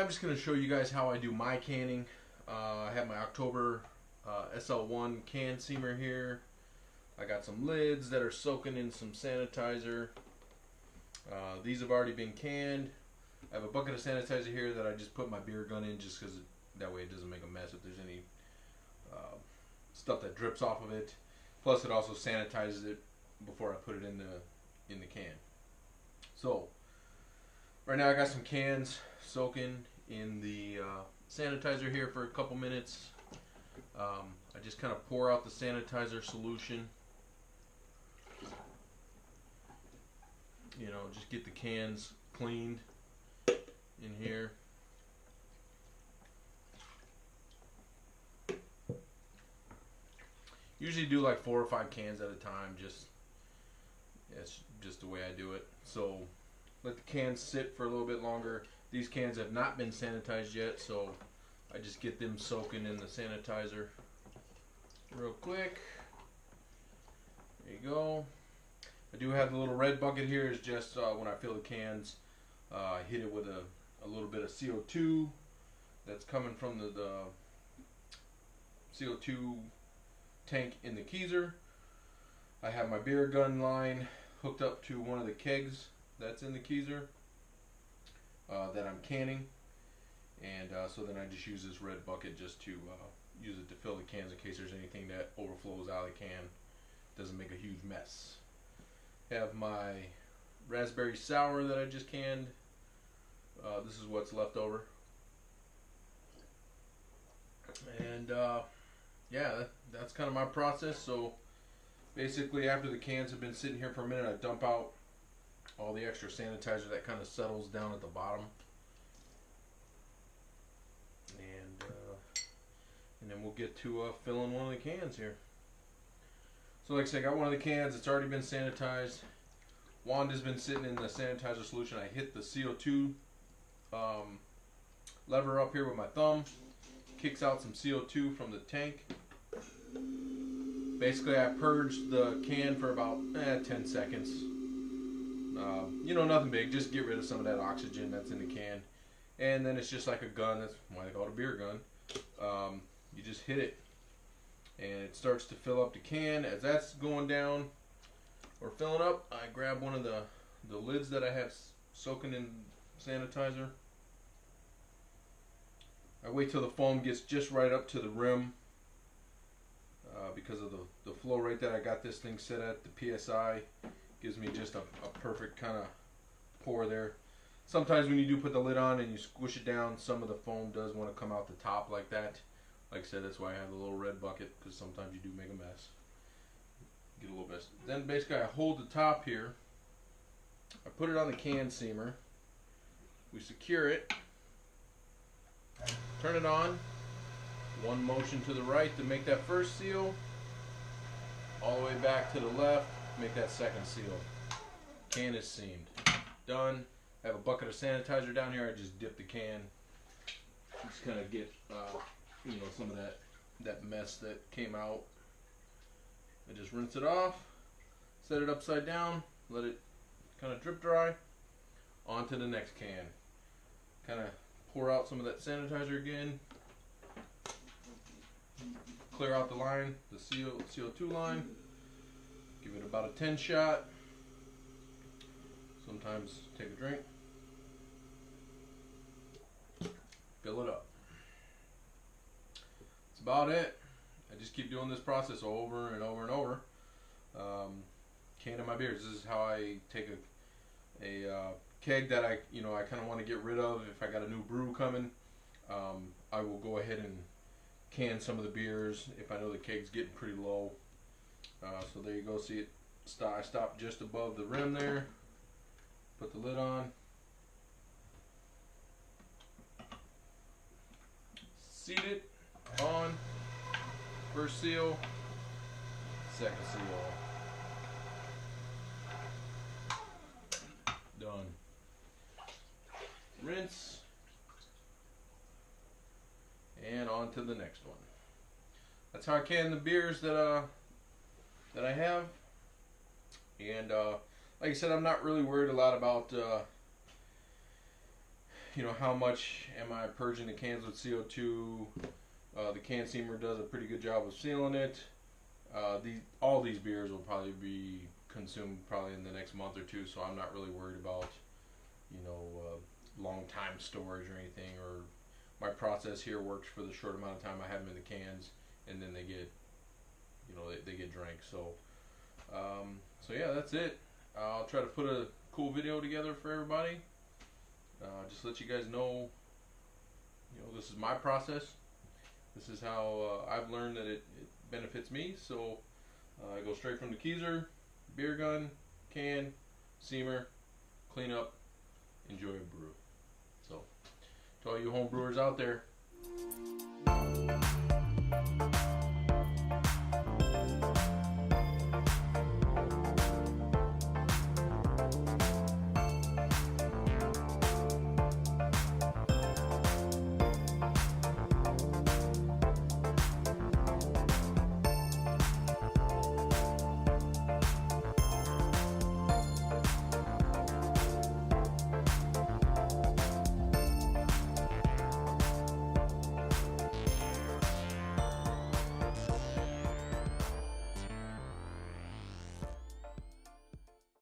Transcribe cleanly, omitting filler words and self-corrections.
I'm just going to show you guys how I do my canning. I have my Oktober SL1 can seamer here. I got some lids that are soaking in some sanitizer. These have already been canned. I have a bucket of sanitizer here that I just put my beer gun in just because that way it doesn't make a mess if there's any stuff that drips off of it. Plus it also sanitizes it before I put it in the can. So right now I got some cans soaking in the sanitizer here for a couple minutes. I just kind of pour out the sanitizer solution. You know, just get the cans cleaned in here. Usually do like 4 or 5 cans at a time. It's just the way I do it. So let the cans sit for a little bit longer. These cans have not been sanitized yet, so I just get them soaking in the sanitizer real quick. There you go. I do have the little red bucket here. Is just when I fill the cans, I hit it with a little bit of CO2 that's coming from the CO2 tank in the keezer. I have my beer gun line hooked up to one of the kegs that's in the keezer that I'm canning, and so then I just use this red bucket just to use it to fill the cans in case there's anything that overflows out of the can. Doesn't make a huge mess. Have my raspberry sour that I just canned. This is what's left over, and yeah, that's kind of my process. So basically after the cans have been sitting here for a minute, I dump out all the extra sanitizer that kind of settles down at the bottom, and then we'll get to filling one of the cans here. So like I said, I got one of the cans. It's already been sanitized. Wanda's been sitting in the sanitizer solution. I hit the CO2 lever up here with my thumb. Kicks out some CO2 from the tank. Basically, I purged the can for about 10 seconds. You know, nothing big. Just get rid of some of that oxygen that's in the can. And then it's just like a gun. That's why they call it a beer gun. You just hit it, and it starts to fill up the can. As that's going down or filling up, I grab one of the lids that I have soaking in sanitizer. I wait till the foam gets just right up to the rim because of the flow rate that I got this thing set at. The PSI gives me just a perfect kind of pour there. Sometimes when you do put the lid on and you squish it down, some of the foam does want to come out the top like that. Like I said, that's why I have the little red bucket, because sometimes you do make a mess. Get a little bit. Then basically I hold the top here. I put it on the can seamer. We secure it. Turn it on. One motion to the right to make that first seal. All the way back to the left, make that second seal. Can is seamed. Done. I have a bucket of sanitizer down here. I just dip the can. Just kind of get you know, some of that mess that came out. I just rinse it off, set it upside down, let it kind of drip dry. On to the next can. Kind of pour out some of that sanitizer again. Clear out the line, the CO2 line. Give it about a 10 shot. Sometimes take a drink. Fill it up. That's about it. I just keep doing this process over and over and over. Canning my beers. This is how I take a keg that I kind of want to get rid of. If I got a new brew coming, I will go ahead and can some of the beers if I know the keg's getting pretty low. So there you go. See it? I stopped just above the rim there. Put the lid on. Seat it on. First seal. Second seal. Done. Rinse. And on to the next one. That's how I can the beers that I have. And like I said, I'm not really worried a lot about how much am I purging the cans with CO2? The can seamer does a pretty good job of sealing it. All these beers will probably be consumed probably in the next month or two, so I'm not really worried about long time storage or anything. Or my process here works for the short amount of time I have them in the cans, and then they get they get drank. So yeah, that's it. I'll try to put a cool video together for everybody. Just let you guys know, this is my process. This is how I've learned that it benefits me. So I go straight from the keezer, beer gun, can, seamer, clean up, enjoy a brew. So to all you home brewers out there,